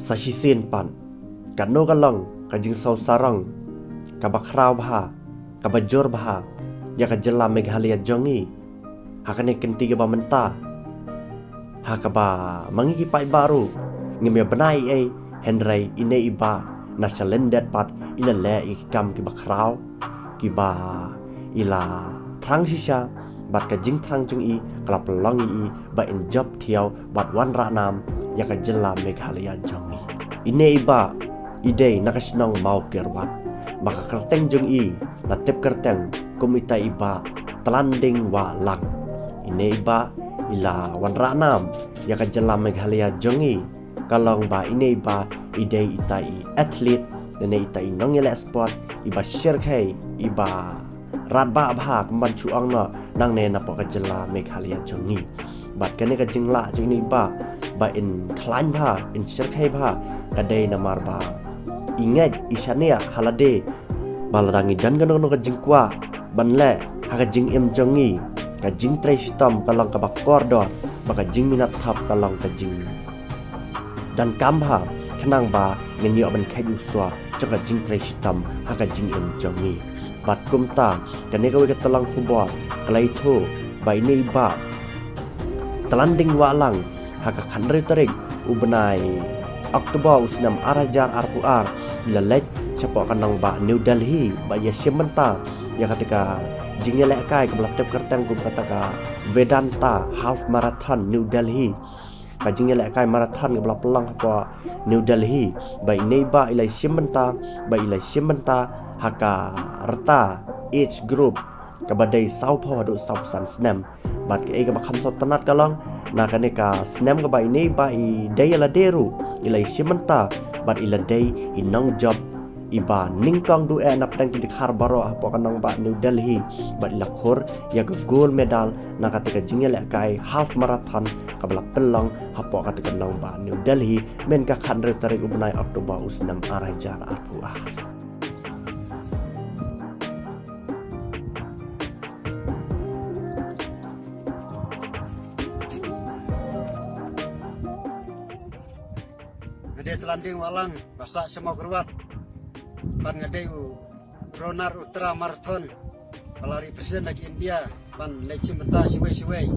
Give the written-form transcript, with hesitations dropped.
Sasisin pan Kano kalong Kajing saw sarang Kabakraw baha Kabajor baha Ya kajela Meghalaya jongi Hakane kentiga ba menta Hakaba mangikipai baru Ngimya benai Henry ine iba Nasa lendet pat ila le ikam kiba kraw Kiba ila trang sisya Bat kajing trang jeng i Kalap longi i Ba in job tiaw Bat wan ranam Ya kajela Meghalaya jongi Ine iba Ide nakasinong mau kerwat Maka kerteng jeng i Latip kerteng Kumita iba Telanding wa lang Ine iba Ila wan ranam Ya kajela Meghalaya jongi Kalong ba ine iba Ide itai atlet Nene itai nongile sport Iba syirkai Iba Radba abha Kumban cuang no Nang ne napo kajela Meghalaya jongi Bat kene kajing la jeng ni iba Ba in klan ba In syirkai ba Kadai namar ba Ingat isyania halade Balarangi dan ganong kajing kwa Banle Hakajing im jongi Kajing tray sitom Kalong kabak kordor Baka jing minat tap Kalong kajing Dan kambha Kenang ba Ngenyo ban kayu swa Jong kajing tray sitom Hakajing im jongi Bat kumta Kaneka wika telang kubor Kalai itu Ba ini iba Telanding walang Haka kanri terik Ubenai Oktober usnam arajar arpuar Lalek Siapa kanang ba New Delhi Ba ya siementa Ya ketika Jingele kai Kebelatip kerteng Kum kataka Vedanta Half Marathon New Delhi Kajingele kai marathon Kebelat pelang apa New Delhi Ba ini ba ilai siementa Ba ilai siementa Haka Reta Age group Kabadai Saupo Aduk Sausan Snam Bat ke ega bakam so tenat kalong Na kaneka Snam kaba ini ba I daya la deru Ilai siementa Bat ila day Inong job Iba ningkong du nap dang dikhar baro apa kanang ba New Delhi Bat ila khor Ya ke gold medal Na katika jingel kai half marathon Kabala pelang Apa katika nang ba New Delhi Men ka khandre tarik ubnai Oktober usnam arajar arpuah Ngade telanding walang Basak semua gerwat Pan ngade Ronar Ultra Marathon Pelari presiden lagi India Pan leci mentah siwai-siwai